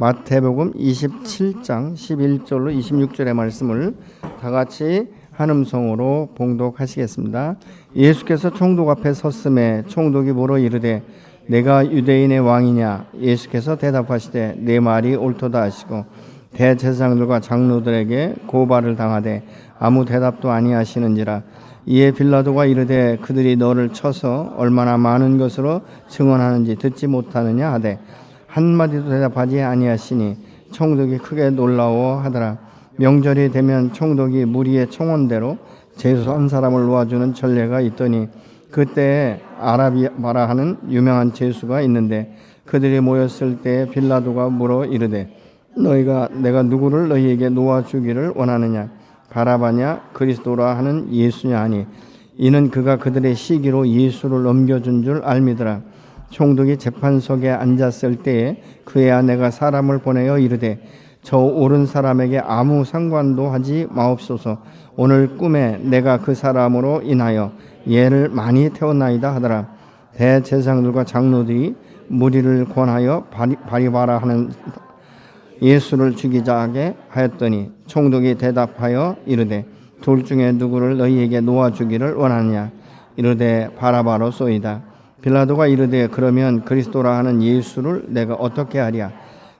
마태복음 27장 11절로 26절의 말씀을 다 같이 한 음성으로 봉독하시겠습니다. 예수께서 총독 앞에 섰음에 총독이 물어 이르되 내가 유대인의 왕이냐? 예수께서 대답하시되 내 말이 옳도다 하시고 대제사장들과 장로들에게 고발을 당하되 아무 대답도 아니하시는지라. 이에 빌라도가 이르되 그들이 너를 쳐서 얼마나 많은 것으로 증언하는지 듣지 못하느냐 하되 한마디도 대답하지 아니하시니 총독이 크게 놀라워하더라. 명절이 되면 총독이 무리의 청원대로 제수한 사람을 놓아주는 전례가 있더니 그때에 아라비아라 하는 유명한 제수가 있는데 그들이 모였을 때 빌라도가 물어 이르되 너희가 내가 누구를 너희에게 놓아주기를 원하느냐? 바라바냐 그리스도라 하는 예수냐 하니 이는 그가 그들의 시기로 예수를 넘겨준 줄 알미더라. 총독이 재판석에 앉았을 때에 그의 아내가 사람을 보내어 이르되 저 옳은 사람에게 아무 상관도 하지 마옵소서. 오늘 꿈에 내가 그 사람으로 인하여 예를 많이 태웠나이다 하더라. 대제사장들과 장로들이 무리를 권하여 바리바라 하는 예수를 죽이자 하게 하였더니 총독이 대답하여 이르되 둘 중에 누구를 너희에게 놓아주기를 원하느냐? 이르되 바라바로소이다. 빌라도가 이르되 그러면 그리스도라 하는 예수를 내가 어떻게 하랴?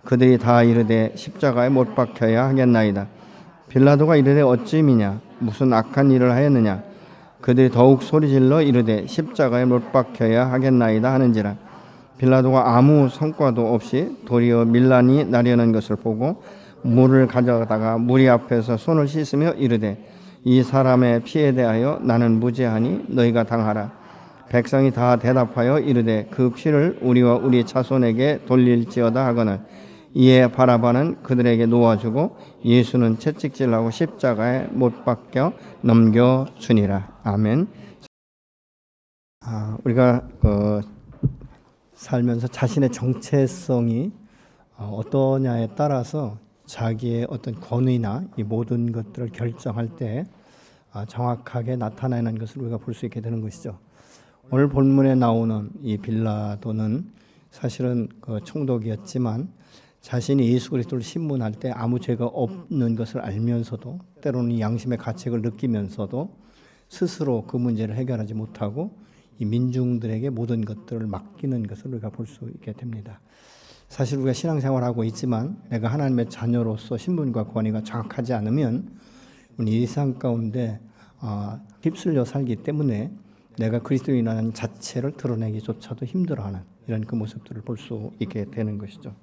그들이 다 이르되 십자가에 못 박혀야 하겠나이다. 빌라도가 이르되 어찌미냐? 무슨 악한 일을 하였느냐? 그들이 더욱 소리질러 이르되 십자가에 못 박혀야 하겠나이다 하는지라. 빌라도가 아무 성과도 없이 도리어 밀란이 나려는 것을 보고 물을 가져다가 무리 앞에서 손을 씻으며 이르되 이 사람의 피에 대하여 나는 무죄하니 너희가 당하라. 백성이 다 대답하여 이르되 그 피를 우리와 우리 자손에게 돌릴지어다 하거늘. 이에 바라바는 그들에게 놓아주고 예수는 채찍질하고 십자가에 못 박혀 넘겨주니라. 아멘. 우리가 살면서 자신의 정체성이 어떠냐에 따라서 자기의 어떤 권위나 이 모든 것들을 결정할 때 정확하게 나타나는 것을 우리가 볼 수 있게 되는 것이죠. 오늘 본문에 나오는 이 빌라도는 사실은 총독이었지만 자신이 예수 그리스도를 신문할 때 아무 죄가 없는 것을 알면서도 때로는 양심의 가책을 느끼면서도 스스로 그 문제를 해결하지 못하고 이 민중들에게 모든 것들을 맡기는 것을 우리가 볼 수 있게 됩니다. 사실 우리가 신앙생활하고 있지만 내가 하나님의 자녀로서 신분과 권위가 정확하지 않으면 우리 일상 가운데 휩쓸려 살기 때문에 내가 그리스도인이라는 자체를 드러내기조차도 힘들어하는 이런 그 모습들을 볼 수 있게 되는 것이죠.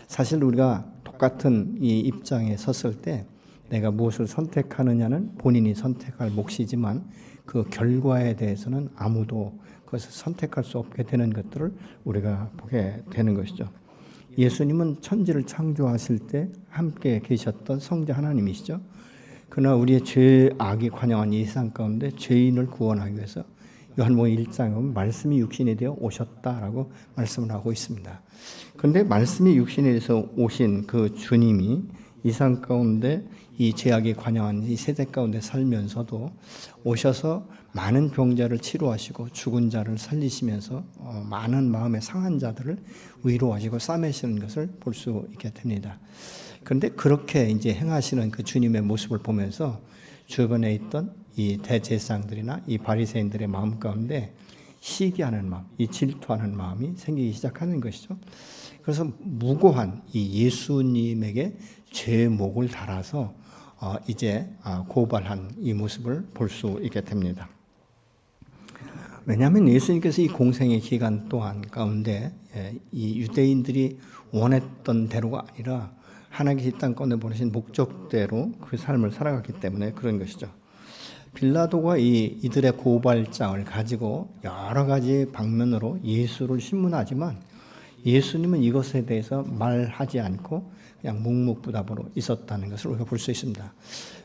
사실 우리가 똑같은 이 입장에 섰을 때 내가 무엇을 선택하느냐는 본인이 선택할 몫이지만 그 결과에 대해서는 아무도 그것을 선택할 수 없게 되는 것들을 우리가 보게 되는 것이죠. 예수님은 천지를 창조하실 때 함께 계셨던 성자 하나님이시죠. 그러나 우리의 죄악이 관영한 이 세상 가운데 죄인을 구원하기 위해서 요한복음 1장에 보면 말씀이 육신이 되어 오셨다라고 말씀을 하고 있습니다. 그런데 말씀이 육신이 되어서 오신 그 주님이 이 세상 가운데 이 죄악이 관영한 이 세대 가운데 살면서도 오셔서 많은 병자를 치료하시고 죽은 자를 살리시면서 많은 마음의 상한 자들을 위로하시고 싸매시는 것을 볼 수 있게 됩니다. 그런데 그렇게 이제 행하시는 그 주님의 모습을 보면서 주변에 있던 이 대제사장들이나 이 바리새인들의 마음 가운데 시기하는 마음, 이 질투하는 마음이 생기기 시작하는 것이죠. 그래서 무고한 이 예수님에게 죄목을 달아서 이제 고발한 이 모습을 볼 수 있게 됩니다. 왜냐하면 예수님께서 이 공생의 기간 동안 가운데 이 유대인들이 원했던 대로가 아니라 하나님께서 이 땅 가운데 보내신 목적대로 그 삶을 살아갔기 때문에 그런 것이죠. 빌라도가 이들의 고발장을 가지고 여러 가지 방면으로 예수를 신문하지만 예수님은 이것에 대해서 말하지 않고 그냥 묵묵부답으로 있었다는 것을 우리가 볼 수 있습니다.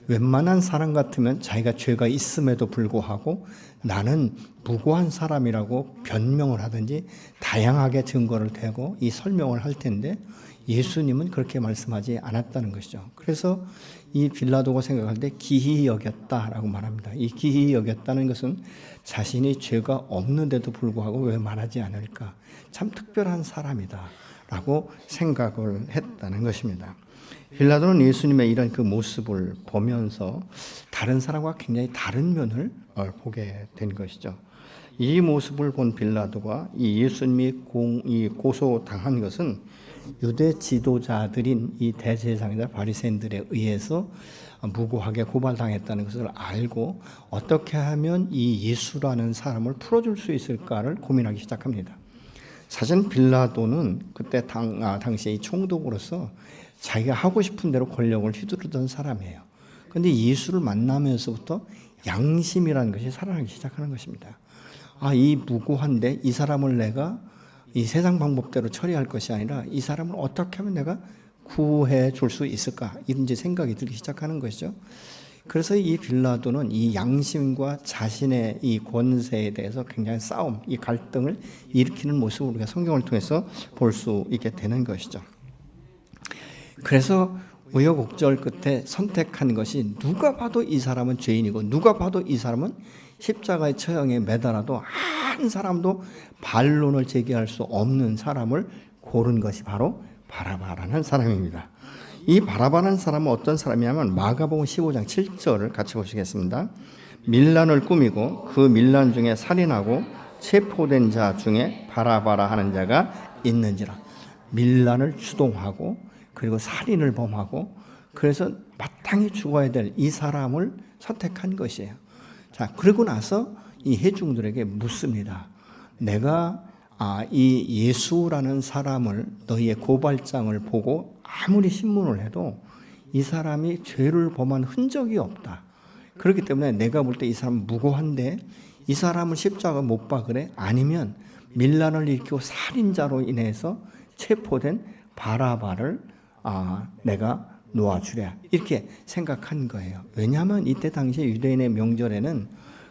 웬만한 사람 같으면 자기가 죄가 있음에도 불구하고 나는 무고한 사람이라고 변명을 하든지 다양하게 증거를 대고 이 설명을 할 텐데 예수님은 그렇게 말씀하지 않았다는 것이죠. 그래서 이 빌라도가 생각할 때 기히 여겼다라고 말합니다. 이 기히 여겼다는 것은 자신이 죄가 없는데도 불구하고 왜 말하지 않을까? 참 특별한 사람이다 라고 생각을 했다는 것입니다. 빌라도는 예수님의 이런 그 모습을 보면서 다른 사람과 굉장히 다른 면을 보게 된 것이죠. 이 모습을 본 빌라도가 이 예수님이 고소당한 것은 유대 지도자들인 이 대제사장이나 바리새인들에 의해서 무고하게 고발당했다는 것을 알고 어떻게 하면 이 예수라는 사람을 풀어줄 수 있을까를 고민하기 시작합니다. 사실 빌라도는 그때 당시에 이 총독으로서 자기가 하고 싶은 대로 권력을 휘두르던 사람이에요. 그런데 예수를 만나면서부터 양심이라는 것이 살아나기 시작하는 것입니다. 이 무고한데 이 사람을 내가 이 세상 방법대로 처리할 것이 아니라 이 사람을 어떻게 하면 내가 구해 줄 수 있을까? 이런 이제 생각이 들기 시작하는 것이죠. 그래서 이 빌라도는 이 양심과 자신의 이 권세에 대해서 굉장히 싸움, 이 갈등을 일으키는 모습을 우리가 성경을 통해서 볼 수 있게 되는 것이죠. 그래서 우여곡절 끝에 선택한 것이 누가 봐도 이 사람은 죄인이고 누가 봐도 이 사람은 십자가의 처형에 매달아도 한 사람도 반론을 제기할 수 없는 사람을 고른 것이 바로 바라바라는 사람입니다. 이 바라바라는 사람은 어떤 사람이냐면 마가복음 15장 7절을 같이 보시겠습니다. 밀란을 꾸미고 그 밀란 중에 살인하고 체포된 자 중에 바라바라 하는 자가 있는지라. 밀란을 주동하고 그리고 살인을 범하고 그래서 마땅히 죽어야 될 이 사람을 선택한 것이에요. 자, 그러고 나서 이 회중들에게 묻습니다. 내가 이 예수라는 사람을 너희의 고발장을 보고 아무리 신문을 해도 이 사람이 죄를 범한 흔적이 없다. 그렇기 때문에 내가 볼 때 이 사람은 무고한데 이 사람을 십자가 못 박으래? 아니면 밀란을 일으키고 살인자로 인해서 체포된 바라바를 내가 놓아주랴. 이렇게 생각한 거예요. 왜냐하면 이때 당시에 유대인의 명절에는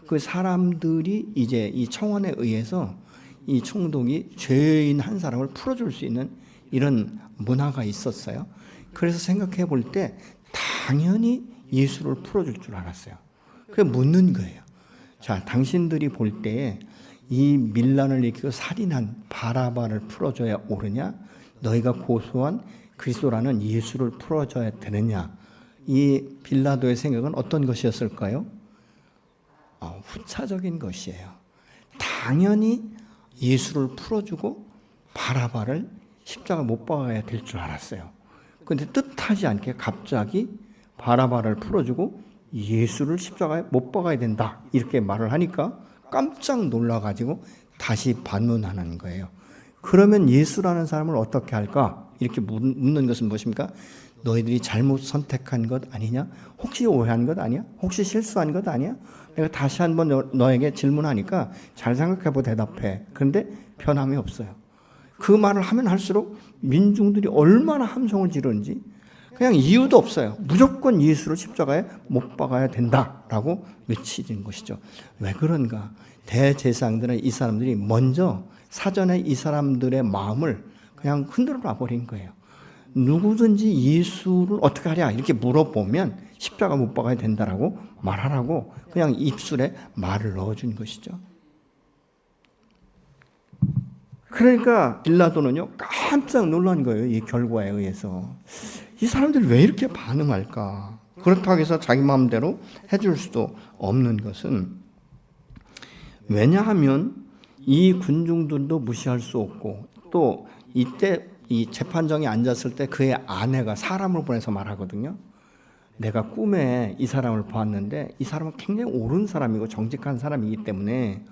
그 사람들이 이제 이 청원에 의해서 이 총독이 죄인 한 사람을 풀어줄 수 있는 이런 문화가 있었어요. 그래서 생각해 볼 때 당연히 예수를 풀어줄 줄 알았어요. 그래서 묻는 거예요. 자, 당신들이 볼 때에 이 밀란을 일으키고 살인한 바라바를 풀어줘야 옳으냐? 너희가 고소한 그리스도라는 예수를 풀어줘야 되느냐? 이 빌라도의 생각은 어떤 것이었을까요? 후차적인 것이에요. 당연히 예수를 풀어주고 바라바를 십자가 못 박아야 될 줄 알았어요. 그런데 뜻하지 않게 갑자기 바라바를 풀어주고 예수를 십자가에 못 박아야 된다 이렇게 말을 하니까 깜짝 놀라가지고 다시 반문하는 거예요. 그러면 예수라는 사람을 어떻게 할까? 이렇게 묻는 것은 무엇입니까? 너희들이 잘못 선택한 것 아니냐? 혹시 오해한 것 아니야? 혹시 실수한 것 아니야? 내가 다시 한번 너에게 질문하니까 잘 생각해보고 대답해. 그런데 변함이 없어요. 그 말을 하면 할수록 민중들이 얼마나 함성을 지르는지 그냥 이유도 없어요. 무조건 예수를 십자가에 못 박아야 된다라고 외치는 것이죠. 왜 그런가? 대제사장들은 이 사람들이 먼저 사전에 이 사람들의 마음을 그냥 흔들어 놔버린 거예요. 누구든지 예수를 어떻게 하랴 이렇게 물어보면 십자가 못 박아야 된다라고 말하라고 그냥 입술에 말을 넣어준 것이죠. 그러니까 빌라도는요 깜짝 놀란 거예요. 이 결과에 의해서 이 사람들이 왜 이렇게 반응할까? 그렇다고 해서 자기 마음대로 해줄 수도 없는 것은 왜냐하면 이 군중들도 무시할 수 없고 또 이때 이 재판정에 앉았을 때 그의 아내가 사람을 보내서 말하거든요. 내가 꿈에 이 사람을 보았는데 이 사람은 굉장히 옳은 사람이고 정직한 사람이기 때문에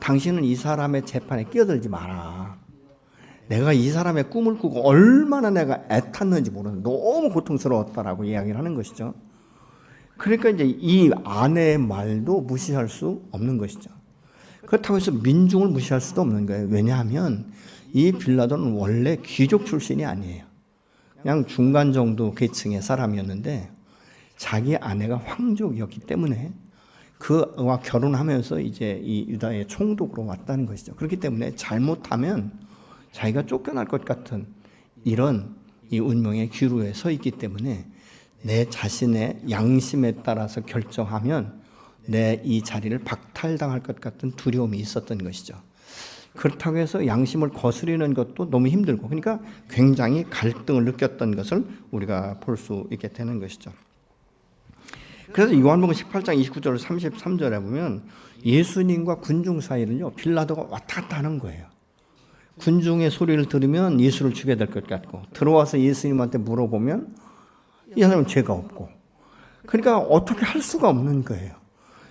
당신은 이 사람의 재판에 끼어들지 마라. 내가 이 사람의 꿈을 꾸고 얼마나 내가 애탔는지 모르는 너무 고통스러웠다라고 이야기를 하는 것이죠. 그러니까 이제 이 아내의 말도 무시할 수 없는 것이죠. 그렇다고 해서 민중을 무시할 수도 없는 거예요. 왜냐하면 이 빌라도는 원래 귀족 출신이 아니에요. 그냥 중간 정도 계층의 사람이었는데 자기 아내가 황족이었기 때문에 그와 결혼하면서 이제 이 유다의 총독으로 왔다는 것이죠. 그렇기 때문에 잘못하면 자기가 쫓겨날 것 같은 이런 이 운명의 기로에 서 있기 때문에 내 자신의 양심에 따라서 결정하면 내 이 자리를 박탈당할 것 같은 두려움이 있었던 것이죠. 그렇다고 해서 양심을 거스르는 것도 너무 힘들고, 그러니까 굉장히 갈등을 느꼈던 것을 우리가 볼 수 있게 되는 것이죠. 그래서 요한복음 18장 29절 33절에 보면 예수님과 군중 사이를요, 빌라도가 왔다 갔다 하는 거예요. 군중의 소리를 들으면 예수를 죽여야 될 것 같고, 들어와서 예수님한테 물어보면 이 사람은 죄가 없고, 그러니까 어떻게 할 수가 없는 거예요.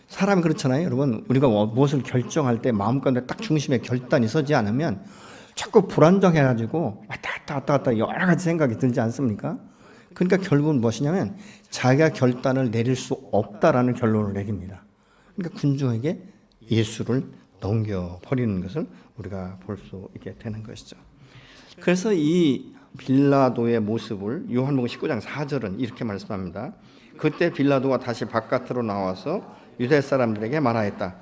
사람이 그렇잖아요. 여러분, 우리가 무엇을 결정할 때 마음 가운데 딱 중심에 결단이 서지 않으면 자꾸 불안정해가지고 왔다 갔다 여러 가지 생각이 들지 않습니까? 그러니까 결국은 무엇이냐면 자기가 결단을 내릴 수 없다라는 결론을 내립니다. 그러니까 군중에게 예수를 넘겨버리는 것을 우리가 볼 수 있게 되는 것이죠. 그래서 이 빌라도의 모습을 요한복음 19장 4절은 이렇게 말씀합니다. 그때 빌라도가 다시 바깥으로 나와서 유대 사람들에게 말하였다.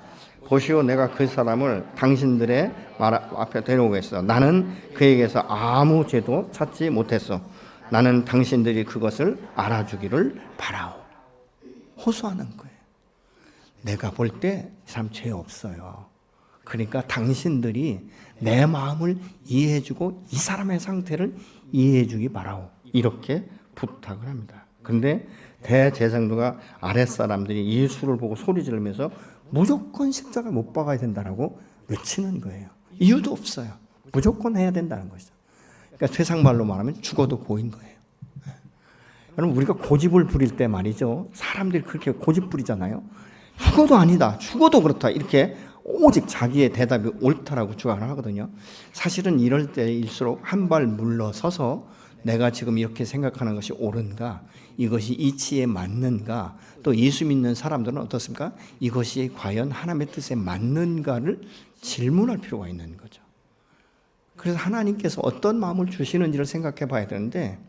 보시오, 내가 그 사람을 당신들의 앞에 데려오겠어. 나는 그에게서 아무 죄도 찾지 못했어. 나는 당신들이 그것을 알아주기를 바라오. 호소하는 거예요. 내가 볼 때 이 사람 죄 없어요. 그러니까 당신들이 내 마음을 이해해주고 이 사람의 상태를 이해해주기 바라오. 이렇게 부탁을 합니다. 그런데 대제사장들과 아랫사람들이 예수를 보고 소리 지르면서 무조건 십자가 못 박아야 된다라고 외치는 거예요. 이유도 없어요. 무조건 해야 된다는 것이죠. 그러니까 세상말로 말하면 죽어도 고인 거예요. 여러분, 우리가 고집을 부릴 때 말이죠, 사람들이 그렇게 고집 부리잖아요. 죽어도 아니다, 죽어도 그렇다, 이렇게 오직 자기의 대답이 옳다라고 주장을 하거든요. 사실은 이럴 때일수록 한 발 물러서서 내가 지금 이렇게 생각하는 것이 옳은가, 이것이 이치에 맞는가, 또 예수 믿는 사람들은 어떻습니까? 이것이 과연 하나님의 뜻에 맞는가를 질문할 필요가 있는 거죠. 그래서 하나님께서 어떤 마음을 주시는지를 생각해 봐야 되는데,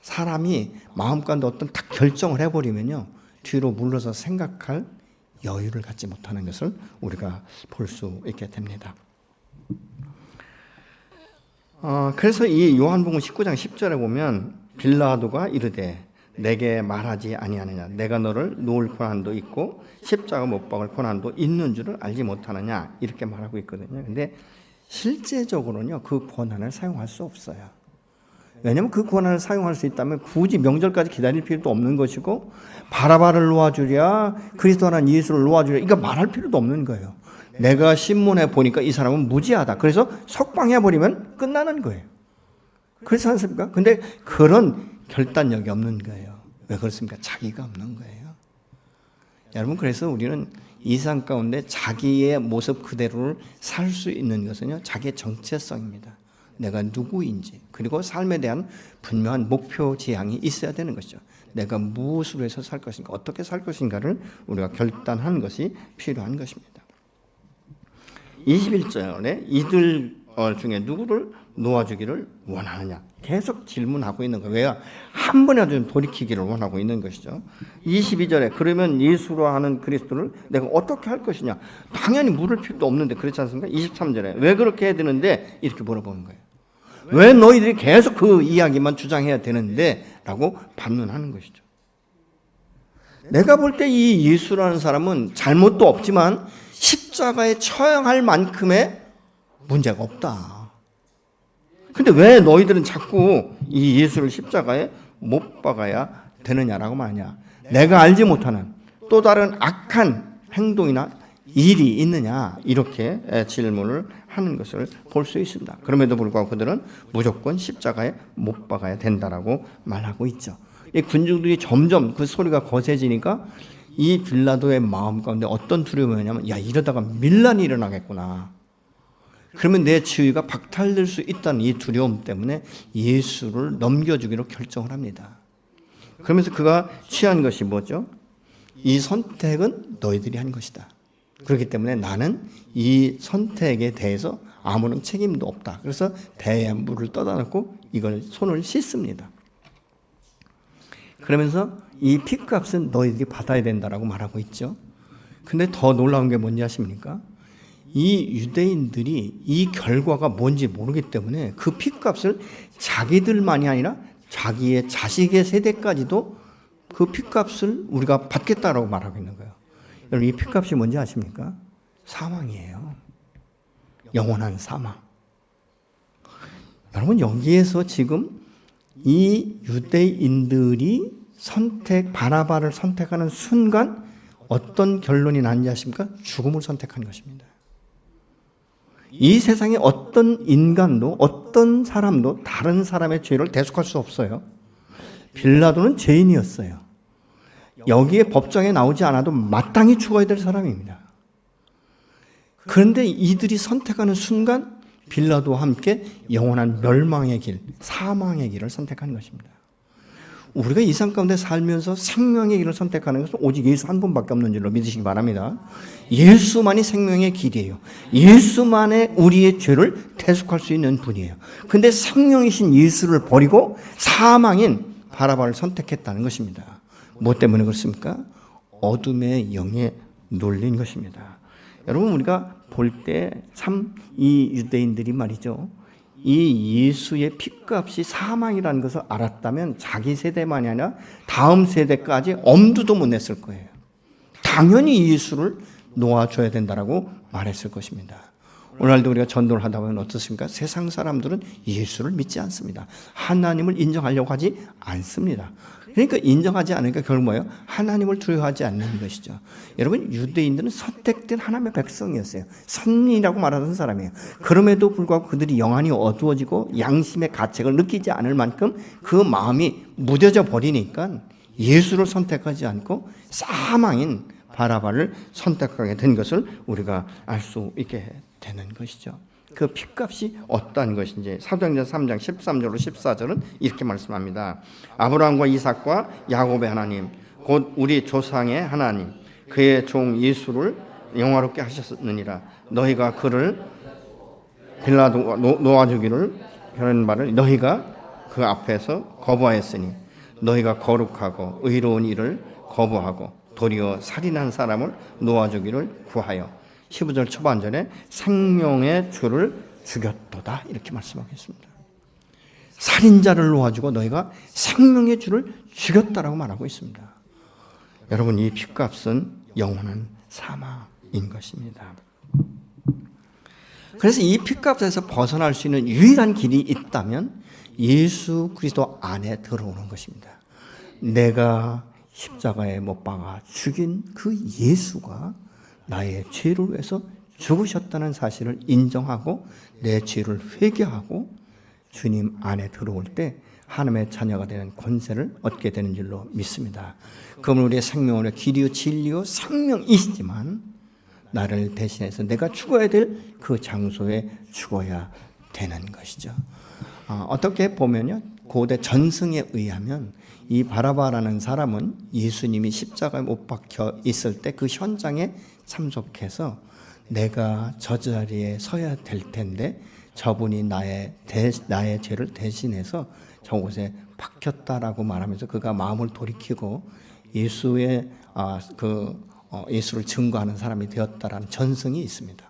사람이 마음 가운데 어떤 딱 결정을 해버리면요, 뒤로 물러서 생각할 여유를 갖지 못하는 것을 우리가 볼 수 있게 됩니다. 그래서 이 요한복음 19장 10절에 보면 빌라도가 이르되 내게 말하지 아니하느냐, 내가 너를 놓을 권한도 있고 십자가 못 박을 권한도 있는 줄을 알지 못하느냐, 이렇게 말하고 있거든요. 근데 실제적으로는요, 그 권한을 사용할 수 없어요. 왜냐하면 그 권한을 사용할 수 있다면 굳이 명절까지 기다릴 필요도 없는 것이고, 바라바를 놓아주랴, 그리스도 하나님 예수를 놓아주랴, 이거 말할 필요도 없는 거예요. 내가 신문에 보니까 이 사람은 무지하다, 그래서 석방해버리면 끝나는 거예요. 그렇지 않습니까? 근데 그런 결단력이 없는 거예요. 왜 그렇습니까? 자기가 없는 거예요. 여러분, 그래서 우리는 이 세상 가운데 자기의 모습 그대로를 살 수 있는 것은요, 자기의 정체성입니다. 내가 누구인지, 그리고 삶에 대한 분명한 목표 지향이 있어야 되는 것이죠. 내가 무엇으로 해서 살 것인가, 어떻게 살 것인가를 우리가 결단하는 것이 필요한 것입니다. 21절에 이들 중에 누구를 놓아주기를 원하느냐, 계속 질문하고 있는 거예요. 왜? 한 번이라도 돌이키기를 원하고 있는 것이죠. 22절에 그러면 예수로 하는 그리스도를 내가 어떻게 할 것이냐, 당연히 물을 필요도 없는데, 그렇지 않습니까? 23절에 왜 그렇게 해야 되는데, 이렇게 물어보는 거예요. 왜 너희들이 계속 그 이야기만 주장해야 되는데? 라고 반문하는 것이죠. 내가 볼 때 이 예수라는 사람은 잘못도 없지만 십자가에 처형할 만큼의 문제가 없다. 근데 왜 너희들은 자꾸 이 예수를 십자가에 못 박아야 되느냐라고 말하냐. 내가 알지 못하는 또 다른 악한 행동이나 일이 있느냐, 이렇게 질문을 하는 것을 볼 수 있습니다. 그럼에도 불구하고 그들은 무조건 십자가에 못 박아야 된다라고 말하고 있죠. 이 군중들이 점점 그 소리가 거세지니까 이 빌라도의 마음 가운데 어떤 두려움이 오냐면, 야, 이러다가 밀란이 일어나겠구나, 그러면 내 지위가 박탈될 수 있다는 이 두려움 때문에 예수를 넘겨주기로 결정을 합니다. 그러면서 그가 취한 것이 뭐죠? 이 선택은 너희들이 한 것이다. 그렇기 때문에 나는 이 선택에 대해서 아무런 책임도 없다. 그래서 대에 물을 떠다 놓고 이걸 손을 씻습니다. 그러면서 이 피값은 너희들이 받아야 된다라고 말하고 있죠. 근데 더 놀라운 게 뭔지 아십니까? 이 유대인들이 이 결과가 뭔지 모르기 때문에 그 피값을 자기들만이 아니라 자기의 자식의 세대까지도 그 피값을 우리가 받겠다라고 말하고 있는 거예요. 여러분, 이 피값이 뭔지 아십니까? 사망이에요. 영원한 사망. 여러분, 여기에서 지금 이 유대인들이 바나바를 선택하는 순간 어떤 결론이 났는지 아십니까? 죽음을 선택한 것입니다. 이 세상에 어떤 인간도, 어떤 사람도 다른 사람의 죄를 대속할 수 없어요. 빌라도는 죄인이었어요. 여기에 법정에 나오지 않아도 마땅히 죽어야 될 사람입니다. 그런데 이들이 선택하는 순간 빌라도와 함께 영원한 멸망의 길, 사망의 길을 선택하는 것입니다. 우리가 이 세상 가운데 살면서 생명의 길을 선택하는 것은 오직 예수 한 분밖에 없는 줄로 믿으시기 바랍니다. 예수만이 생명의 길이에요. 예수만의 우리의 죄를 대속할 수 있는 분이에요. 그런데 생명이신 예수를 버리고 사망인 바라바를 선택했다는 것입니다. 뭐 때문에 그렇습니까? 어둠의 영에 놀린 것입니다. 여러분, 우리가 볼 때 참 이 유대인들이 말이죠, 이 예수의 핏값이 사망이라는 것을 알았다면 자기 세대만이 아니라 다음 세대까지 엄두도 못 냈을 거예요. 당연히 예수를 놓아줘야 된다라고 말했을 것입니다. 오늘날도 우리가 전도를 하다 보면 어떻습니까? 세상 사람들은 예수를 믿지 않습니다. 하나님을 인정하려고 하지 않습니다. 그러니까 인정하지 않으니까 결국 뭐예요? 하나님을 두려워하지 않는 것이죠. 여러분, 유대인들은 선택된 하나님의 백성이었어요. 선인이라고 말하는 사람이에요. 그럼에도 불구하고 그들이 영안이 어두워지고 양심의 가책을 느끼지 않을 만큼 그 마음이 무뎌져 버리니까 예수를 선택하지 않고 사망인 바라바를 선택하게 된 것을 우리가 알 수 있게 되는 것이죠. 그 핏값이 어떠한 것인지 사도행전 3장 13절로 14절은 이렇게 말씀합니다. 아브라함과 이삭과 야곱의 하나님, 곧 우리 조상의 하나님, 그의 종 예수를 영화롭게 하셨느니라. 너희가 그를 빌라도가 놓아주기를 하는 바를 너희가 그 앞에서 거부하였으니 너희가 거룩하고 의로운 일을 거부하고 도리어 살인한 사람을 놓아주기를 구하여 15절 초반절에 생명의 주를 죽였도다 이렇게 말씀하겠습니다. 살인자를 놓아주고 너희가 생명의 주를 죽였다라고 말하고 있습니다. 여러분, 이 핏값은 영원한 사망인 것입니다. 그래서 이 핏값에서 벗어날 수 있는 유일한 길이 있다면 예수 그리스도 안에 들어오는 것입니다. 내가 십자가에 못 박아 죽인 그 예수가 나의 죄를 위해서 죽으셨다는 사실을 인정하고 내 죄를 회개하고 주님 안에 들어올 때 하나님의 자녀가 되는 권세를 얻게 되는 줄로 믿습니다. 그러면 우리의 생명으로 길이요 진리요 생명이시지만 나를 대신해서 내가 죽어야 될 그 장소에 죽어야 되는 것이죠. 어떻게 보면요, 고대 전승에 의하면 이 바라바라는 사람은 예수님이 십자가에 못 박혀 있을 때 그 현장에 참석해서 내가 저 자리에 서야 될 텐데 저분이 나의 죄를 대신해서 저곳에 박혔다라고 말하면서 그가 마음을 돌이키고 예수의 예수를 증거하는 사람이 되었다라는 전승이 있습니다.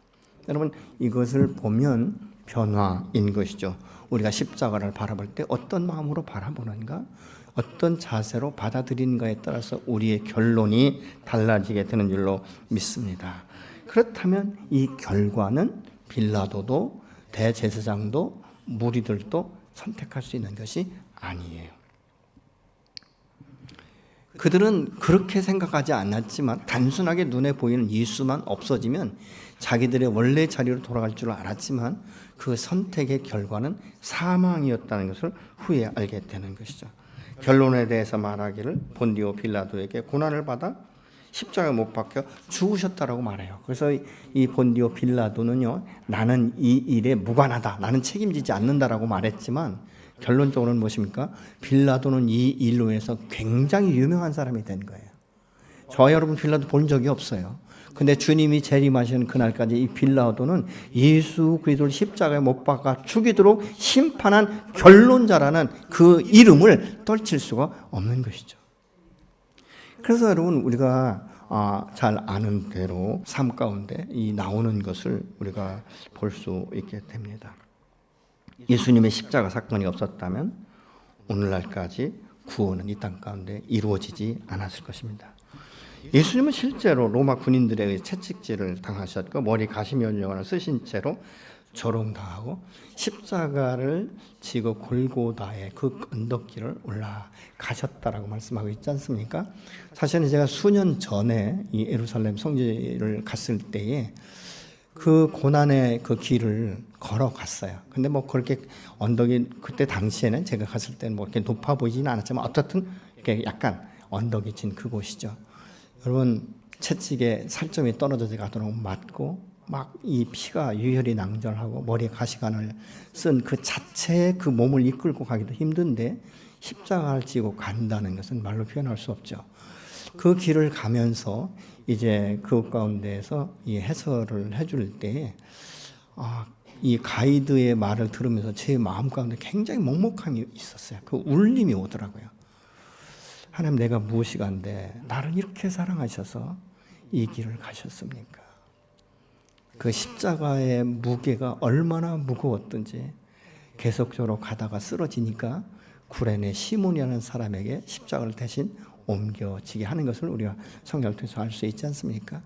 여러분, 이것을 보면 변화인 것이죠. 우리가 십자가를 바라볼 때 어떤 마음으로 바라보는가, 어떤 자세로 받아들이는가에 따라서 우리의 결론이 달라지게 되는 줄로 믿습니다. 그렇다면 이 결과는 빌라도도 대제사장도 무리들도 선택할 수 있는 것이 아니에요. 그들은 그렇게 생각하지 않았지만 단순하게 눈에 보이는 예수만 없어지면 자기들의 원래 자리로 돌아갈 줄 알았지만 그 선택의 결과는 사망이었다는 것을 후에 알게 되는 것이죠. 결론에 대해서 말하기를 본디오 빌라도에게 고난을 받아 십자가에 못 박혀 죽으셨다라고 말해요. 그래서 이 본디오 빌라도는요, 나는 이 일에 무관하다, 나는 책임지지 않는다라고 말했지만 결론적으로는 무엇입니까? 빌라도는 이 일로 해서 굉장히 유명한 사람이 된 거예요. 저와 여러분 빌라도 본 적이 없어요. 근데 주님이 재림하시는 그날까지 이 빌라도는 예수 그리스도를 십자가에 못 박아 죽이도록 심판한 결론자라는 그 이름을 떨칠 수가 없는 것이죠. 그래서 여러분, 우리가 잘 아는 대로 삶 가운데 이 나오는 것을 우리가 볼 수 있게 됩니다. 예수님의 십자가 사건이 없었다면 오늘날까지 구원은 이 땅 가운데 이루어지지 않았을 것입니다. 예수님은 실제로 로마 군인들에 의해 채찍질을 당하셨고 머리 가시면용을 쓰신 채로 조롱당하고 십자가를 지고 골고다의 그 언덕길을 올라가셨다라고 말씀하고 있지 않습니까? 사실은 제가 수년 전에 이 예루살렘 성지를 갔을 때에 그 고난의 그 길을 걸어갔어요. 근데 뭐 그렇게 언덕이 그때 당시에는 제가 갔을 때는 뭐 이렇게 높아 보이지는 않았지만 어떻든 이렇게 약간 언덕이 진 그곳이죠. 여러분 채찍에 살점이 떨어져 가도록 맞고 막 이 피가 유혈이 낭절하고 머리에 가시관을 쓴 그 자체의 그 몸을 이끌고 가기도 힘든데 십자가를 지고 간다는 것은 말로 표현할 수 없죠. 그 길을 가면서 이제 그 가운데에서 이 해설을 해줄 때 이 가이드의 말을 들으면서 제 마음 가운데 굉장히 먹먹함이 있었어요. 그 울림이 오더라고요. 하나님, 내가 무엇이간데 나를 이렇게 사랑하셔서 이 길을 가셨습니까? 그 십자가의 무게가 얼마나 무거웠던지 계속적으로 가다가 쓰러지니까 구레네 시몬이라는 사람에게 십자가를 대신 옮겨지게 하는 것을 우리가 성경을 통해서 알 수 있지 않습니까?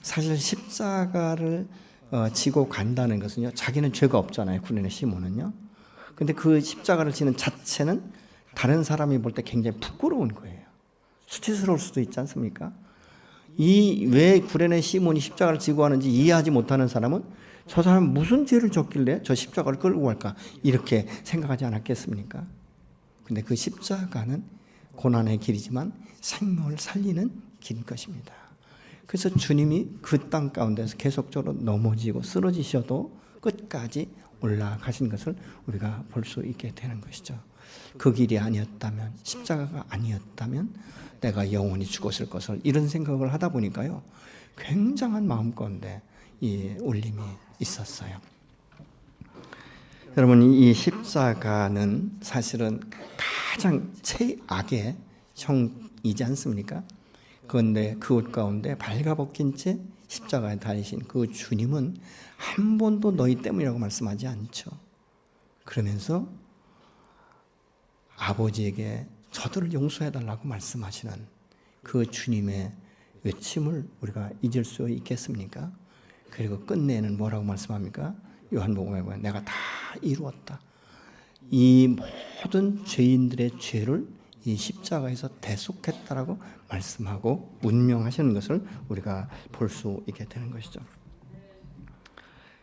사실 십자가를 지고 간다는 것은요, 자기는 죄가 없잖아요. 구레네 시몬은요. 근데 그 십자가를 지는 자체는 다른 사람이 볼 때 굉장히 부끄러운 거예요. 수치스러울 수도 있지 않습니까? 왜 구레네 시몬이 십자가를 지고 하는지 이해하지 못하는 사람은 저 사람 무슨 죄를 졌길래 저 십자가를 끌고 갈까 이렇게 생각하지 않았겠습니까? 근데 그 십자가는 고난의 길이지만 생명을 살리는 길인 것입니다. 그래서 주님이 그 땅 가운데서 계속적으로 넘어지고 쓰러지셔도 끝까지 올라가신 것을 우리가 볼 수 있게 되는 것이죠. 그 길이 아니었다면, 십자가가 아니었다면 내가 영원히 죽었을 것을, 이런 생각을 하다 보니까요, 굉장한 마음 가운데 이 울림이 있었어요. 여러분, 이 십자가는 사실은 가장 최악의 형이지 않습니까? 그런데 그것 가운데 발가벗긴 채 십자가에 달리신 그 주님은 한 번도 너희 때문이라고 말씀하지 않죠. 그러면서 아버지에게 저들을 용서해달라고 말씀하시는 그 주님의 외침을 우리가 잊을 수 있겠습니까? 그리고 끝내는 뭐라고 말씀합니까? 요한복음에 보면 내가 다 이루었다. 이 모든 죄인들의 죄를 이 십자가에서 대속했다라고 말씀하고 운명하시는 것을 우리가 볼 수 있게 되는 것이죠.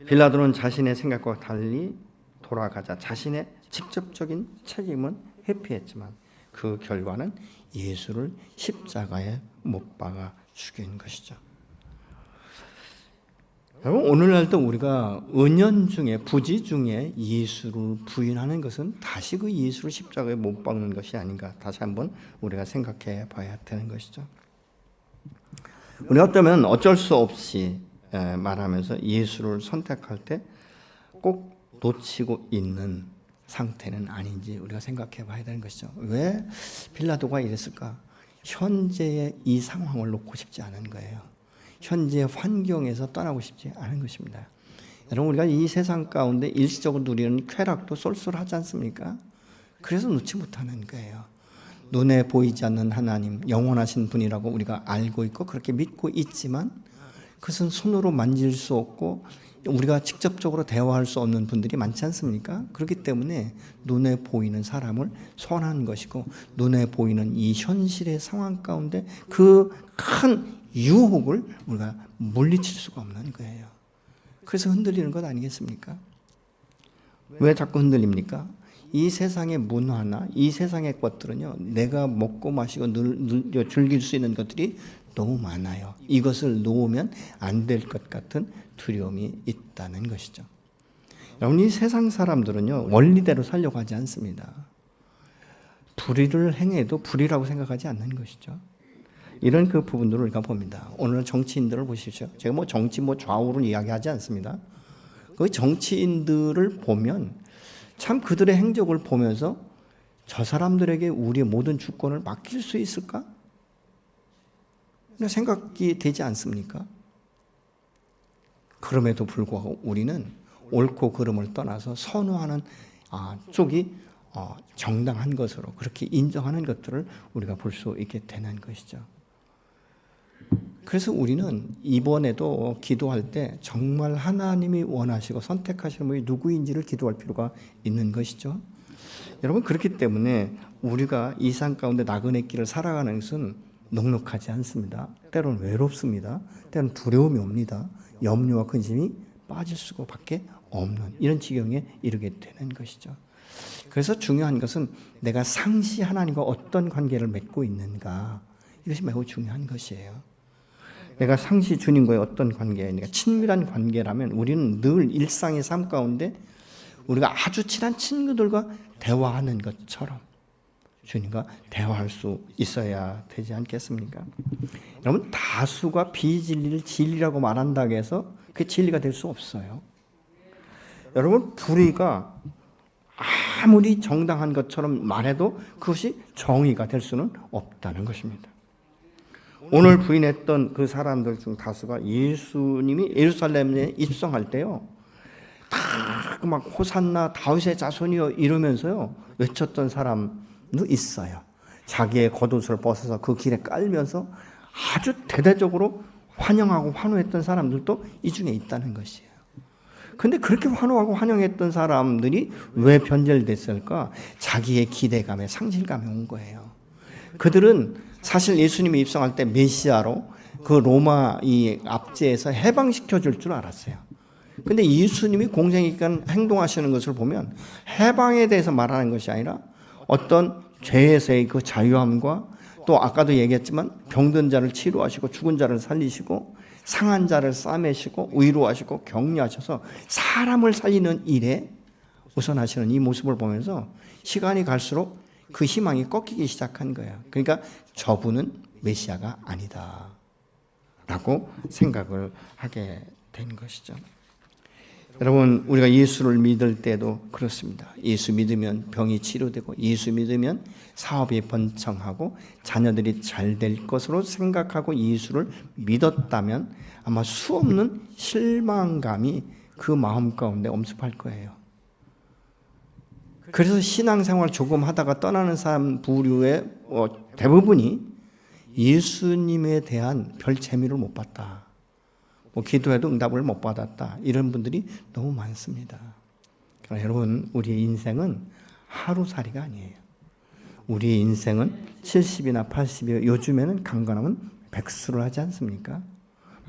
빌라도는 자신의 생각과 달리 돌아가자 자신의 직접적인 책임은 회피했지만 그 결과는 예수를 십자가에 못 박아 죽인 것이죠. 여러분, 오늘날도 우리가 은연중에 부지 중에 예수를 부인하는 것은 다시 그 예수를 십자가에 못 박는 것이 아닌가, 다시 한번 우리가 생각해 봐야 되는 것이죠. 우리가 어쩌면 어쩔 수 없이 말하면서 예수를 선택할 때 꼭 놓치고 있는 상태는 아닌지 우리가 생각해 봐야 되는 것이죠. 왜 빌라도가 이랬을까? 현재의 이 상황을 놓고 싶지 않은 거예요. 현재의 환경에서 떠나고 싶지 않은 것입니다. 여러분, 우리가 이 세상 가운데 일시적으로 누리는 쾌락도 쏠쏠하지 않습니까? 그래서 놓지 못하는 거예요. 눈에 보이지 않는 하나님, 영원하신 분이라고 우리가 알고 있고 그렇게 믿고 있지만 그것은 손으로 만질 수 없고 우리가 직접적으로 대화할 수 없는 분들이 많지 않습니까? 그렇기 때문에 눈에 보이는 사람을 소원하는 것이고 눈에 보이는 이 현실의 상황 가운데 그 큰 유혹을 우리가 물리칠 수가 없는 거예요. 그래서 흔들리는 것 아니겠습니까? 왜 자꾸 흔들립니까? 이 세상의 문화나 이 세상의 것들은요, 내가 먹고 마시고 즐길 수 있는 것들이 너무 많아요. 이것을 놓으면 안 될 것 같은 두려움이 있다는 것이죠. 여러분, 이 세상 사람들은요, 원리대로 살려고 하지 않습니다. 불의를 행해도 불의라고 생각하지 않는 것이죠. 이런 그 부분들을 우리가 봅니다. 오늘 정치인들을 보십시오. 제가 정치 좌우를 이야기하지 않습니다. 그 정치인들을 보면 참 그들의 행적을 보면서 저 사람들에게 우리의 모든 주권을 맡길 수 있을까? 생각이 되지 않습니까? 그럼에도 불구하고 우리는 옳고 그름을 떠나서 선호하는 쪽이 정당한 것으로 그렇게 인정하는 것들을 우리가 볼 수 있게 되는 것이죠. 그래서 우리는 이번에도 기도할 때 정말 하나님이 원하시고 선택하시는 분이 누구인지를 기도할 필요가 있는 것이죠. 여러분, 그렇기 때문에 우리가 이 산 가운데 나그네 길을 살아가는 것은 넉넉하지 않습니다. 때로는 외롭습니다. 때로는 두려움이 옵니다. 염려와 근심이 빠질 수밖에 없는 이런 지경에 이르게 되는 것이죠. 그래서 중요한 것은 내가 상시 하나님과 어떤 관계를 맺고 있는가, 이것이 매우 중요한 것이에요. 내가 상시 주님과의 어떤 관계인가, 친밀한 관계라면 우리는 늘 일상의 삶 가운데 우리가 아주 친한 친구들과 대화하는 것처럼 주님과 대화할 수 있어야 되지 않겠습니까? 여러분, 다수가 비진리를 진리라고 말한다고 해서 그게 진리가 될 수 없어요. 여러분, 불의가 아무리 정당한 것처럼 말해도 그것이 정의가 될 수는 없다는 것입니다. 오늘 부인했던 그 사람들 중 다수가 예수님이 예루살렘에 입성할 때요, 다 막 호산나 다윗의 자손이여 이러면서요 외쳤던 사람도 있어요. 자기의 겉옷을 벗어서 그 길에 깔면서 아주 대대적으로 환영하고 환호했던 사람들도 이 중에 있다는 것이에요. 근데 그렇게 환호하고 환영했던 사람들이 왜 변절됐을까? 자기의 기대감에 상실감이 온 거예요. 그들은 사실 예수님이 입성할 때 메시아로 그 로마 이 압제에서 해방시켜 줄 줄 알았어요. 근데 예수님이 공생에 행동하시는 것을 보면 해방에 대해서 말하는 것이 아니라 어떤 죄에서의 그 자유함과 또 아까도 얘기했지만 병든 자를 치료하시고 죽은 자를 살리시고 상한 자를 싸매시고 위로하시고 격려하셔서 사람을 살리는 일에 우선하시는 이 모습을 보면서 시간이 갈수록 그 희망이 꺾이기 시작한 거예요. 그러니까 저분은 메시아가 아니다 라고 생각을 하게 된 것이죠. 여러분, 우리가 예수를 믿을 때도 그렇습니다. 예수 믿으면 병이 치료되고 예수 믿으면 사업이 번창하고 자녀들이 잘 될 것으로 생각하고 예수를 믿었다면 아마 수없는 실망감이 그 마음 가운데 엄습할 거예요. 그래서 신앙생활 조금 하다가 떠나는 사람 부류의 대부분이 예수님에 대한 별 재미를 못 봤다. 기도해도 응답을 못 받았다. 이런 분들이 너무 많습니다. 그러나 여러분, 우리의 인생은 하루살이가 아니에요. 우리의 인생은 70이나 80이요. 요즘에는 강건하면 백수를 하지 않습니까?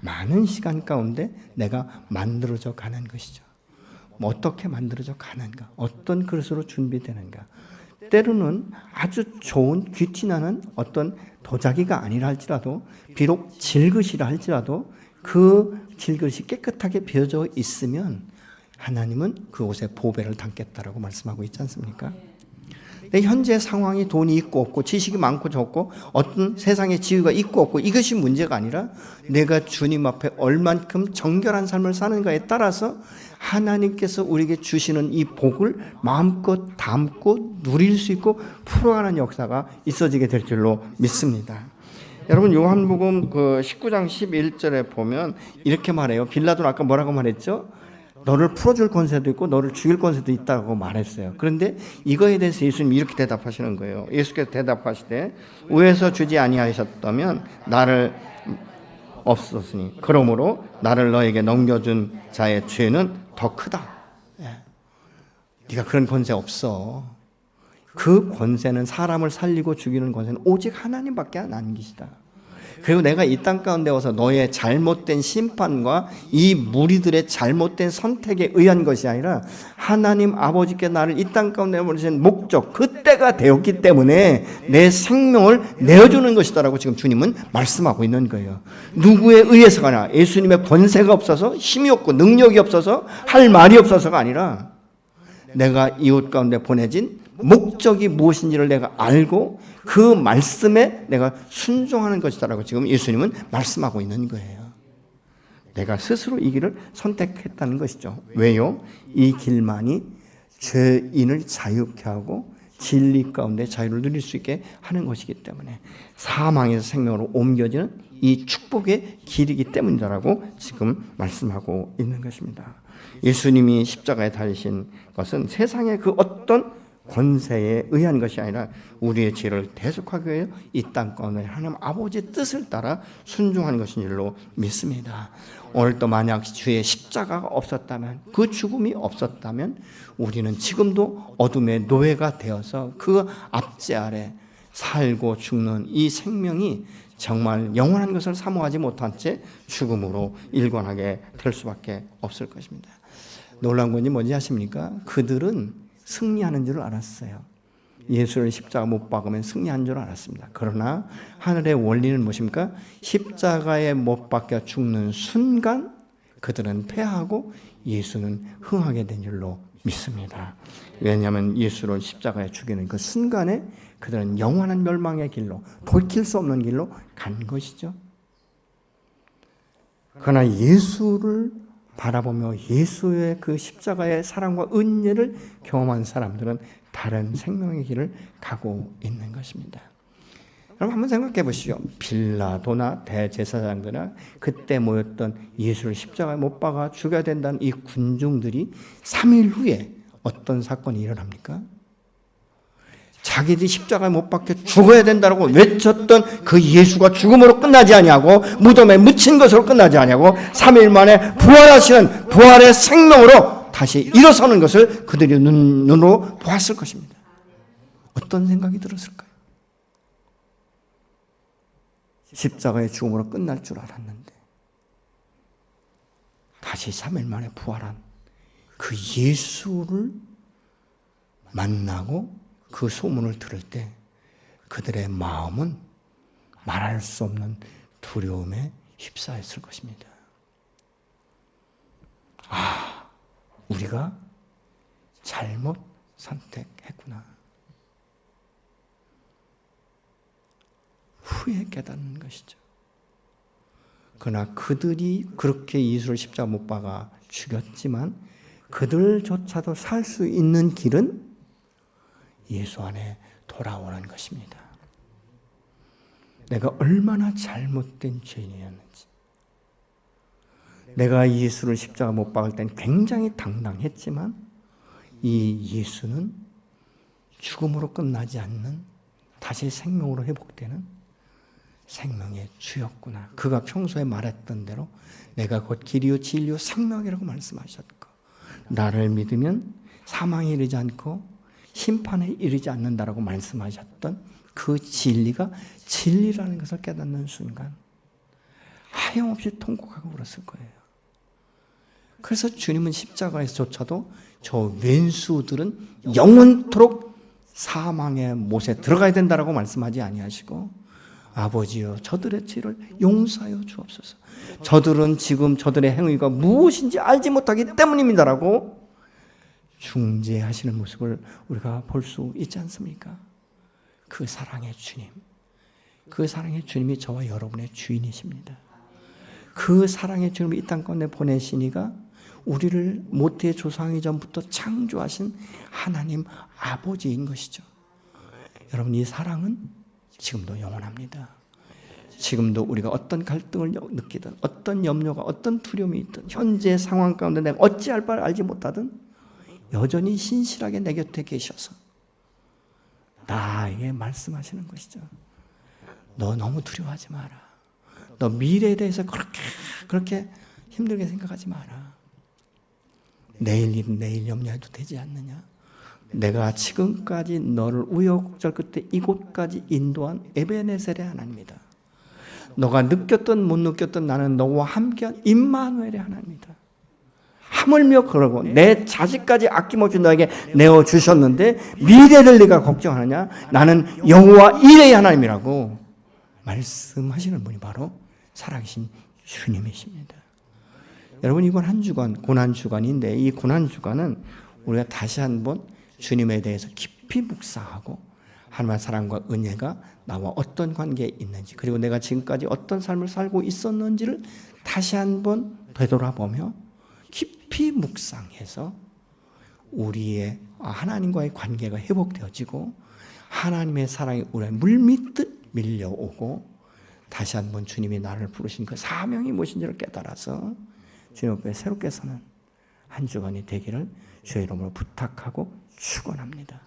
많은 시간 가운데 내가 만들어져 가는 것이죠. 어떻게 만들어져 가는가? 어떤 그릇으로 준비되는가? 때로는 아주 좋은 귀티나는 어떤 도자기가 아니라 할지라도 비록 질그시라 할지라도 그 질그릇이 깨끗하게 비어져 있으면 하나님은 그곳에 보배를 담겠다라고 말씀하고 있지 않습니까? 내 현재 상황이 돈이 있고 없고 지식이 많고 적고 어떤 세상의 지위가 있고 없고 이것이 문제가 아니라 내가 주님 앞에 얼만큼 정결한 삶을 사는가에 따라서 하나님께서 우리에게 주시는 이 복을 마음껏 담고 누릴 수 있고 풀어가는 역사가 있어지게 될 줄로 믿습니다. 여러분, 요한복음 그 19장 11절에 보면 이렇게 말해요. 빌라도는 아까 뭐라고 말했죠? 너를 풀어줄 권세도 있고 너를 죽일 권세도 있다고 말했어요. 그런데 이거에 대해서 예수님이 이렇게 대답하시는 거예요. 예수께서 대답하시되 위에서 주지 아니하셨다면 나를 없었으니 그러므로 나를 너에게 넘겨준 자의 죄는 더 크다. 네가 그런 권세 없어. 그 권세는 사람을 살리고 죽이는 권세는 오직 하나님밖에 안 하는 것이다. 그리고 내가 이 땅 가운데 와서 너의 잘못된 심판과 이 무리들의 잘못된 선택에 의한 것이 아니라 하나님 아버지께 나를 이 땅 가운데 보내신 목적, 그때가 되었기 때문에 내 생명을 내어주는 것이다라고 지금 주님은 말씀하고 있는 거예요. 누구에 의해서가 아니라 예수님의 권세가 없어서 힘이 없고 능력이 없어서 할 말이 없어서가 아니라 내가 이웃 가운데 보내진 목적이 무엇인지를 내가 알고 그 말씀에 내가 순종하는 것이다라고 지금 예수님은 말씀하고 있는 거예요. 내가 스스로 이 길을 선택했다는 것이죠. 왜요? 이 길만이 죄인을 자유케 하고 진리 가운데 자유를 누릴 수 있게 하는 것이기 때문에 사망에서 생명으로 옮겨지는 이 축복의 길이기 때문이다라고 지금 말씀하고 있는 것입니다. 예수님이 십자가에 달리신 것은 세상의 그 어떤 권세에 의한 것이 아니라 우리의 죄를 대속하기 위해 이 땅 가운데 하나님 아버지의 뜻을 따라 순종하는 것인 줄로 믿습니다. 오늘도 만약 주의 십자가가 없었다면, 그 죽음이 없었다면 우리는 지금도 어둠의 노예가 되어서 그 압제 아래 살고 죽는 이 생명이 정말 영원한 것을 사모하지 못한 채 죽음으로 일관하게 될 수밖에 없을 것입니다. 놀라운 것이 뭔지 아십니까? 그들은 승리하는 줄 알았어요. 예수를 십자가 못 박으면 승리한 줄 알았습니다. 그러나 하늘의 원리는 무엇입니까? 십자가에 못 박혀 죽는 순간 그들은 패하고 예수는 흥하게 된 줄로 믿습니다. 왜냐하면 예수를 십자가에 죽이는 그 순간에 그들은 영원한 멸망의 길로, 돌이킬 수 없는 길로 간 것이죠. 그러나 예수를 바라보며 예수의 그 십자가의 사랑과 은혜를 경험한 사람들은 다른 생명의 길을 가고 있는 것입니다. 여러분 한번 생각해 보시죠. 빌라도나 대제사장들이나 그때 모였던 예수를 십자가에 못 박아 죽여야 된다는 이 군중들이 3일 후에 어떤 사건이 일어납니까? 자기들이 십자가에 못 박혀 죽어야 된다고 외쳤던 그 예수가 죽음으로 끝나지 아니하고 무덤에 묻힌 것으로 끝나지 아니하고 3일 만에 부활하시는 부활의 생명으로 다시 일어서는 것을 그들이 눈으로 보았을 것입니다. 어떤 생각이 들었을까요? 십자가의 죽음으로 끝날 줄 알았는데 다시 3일 만에 부활한 그 예수를 만나고 그 소문을 들을 때 그들의 마음은 말할 수 없는 두려움에 휩싸였을 것입니다. 아, 우리가 잘못 선택했구나. 후에 깨닫는 것이죠. 그러나 그들이 그렇게 예수를 십자가 못 박아 죽였지만 그들조차도 살 수 있는 길은 예수 안에 돌아오는 것입니다. 내가 얼마나 잘못된 죄인이었는지, 내가 예수를 십자가 못 박을 땐 굉장히 당당했지만 이 예수는 죽음으로 끝나지 않는 다시 생명으로 회복되는 생명의 주였구나. 그가 평소에 말했던 대로 내가 곧 길이요 진리요 생명이라고 말씀하셨고 나를 믿으면 사망에 이르지 않고 심판에 이르지 않는다라고 말씀하셨던 그 진리가 진리라는 것을 깨닫는 순간 하염없이 통곡하고 울었을 거예요. 그래서 주님은 십자가에서조차도 저 왼수들은 영원토록 사망의 못에 들어가야 된다라고 말씀하지 아니하시고 아버지여 저들의 죄를 용서하여 주옵소서. 저들은 지금 저들의 행위가 무엇인지 알지 못하기 때문입니다라고 중재하시는 모습을 우리가 볼 수 있지 않습니까? 그 사랑의 주님, 그 사랑의 주님이 저와 여러분의 주인이십니다. 그 사랑의 주님을 이 땅 가운데 보내시니가 우리를 모태의 조상이 전부터 창조하신 하나님 아버지인 것이죠. 여러분 이 사랑은 지금도 영원합니다. 지금도 우리가 어떤 갈등을 느끼든 어떤 염려가 어떤 두려움이 있든 현재 상황 가운데 내가 어찌할 바를 알지 못하든 여전히 신실하게 내 곁에 계셔서 나에게 말씀하시는 것이죠. 너 너무 두려워하지 마라. 너 미래에 대해서 그렇게 힘들게 생각하지 마라. 내일 일은 내일 염려해도 되지 않느냐. 내가 지금까지 너를 우여곡절 끝에 이곳까지 인도한 에베네셀의 하나님이다. 너가 느꼈던 못 느꼈던 나는 너와 함께한 임마누엘의 하나님이다. 하물며 그러고 내 자식까지 아낌없이 너에게 내어주셨는데 미래를 네가 걱정하느냐? 나는 여호와 이레의 하나님이라고 말씀하시는 분이 바로 살아계신 주님이십니다. 여러분 이번 한 주간 고난주간인데 이 고난주간은 우리가 다시 한번 주님에 대해서 깊이 묵상하고 하나님의 사랑과 은혜가 나와 어떤 관계에 있는지 그리고 내가 지금까지 어떤 삶을 살고 있었는지를 다시 한번 되돌아보며 깊이 묵상해서 우리의 하나님과의 관계가 회복되어지고 하나님의 사랑이 우리의 물밀듯 밀려오고 다시 한번 주님이 나를 부르신 그 사명이 무엇인지를 깨달아서 주님 앞에 새롭게 서는 한 주간이 되기를 주의 이름으로 부탁하고 축원합니다.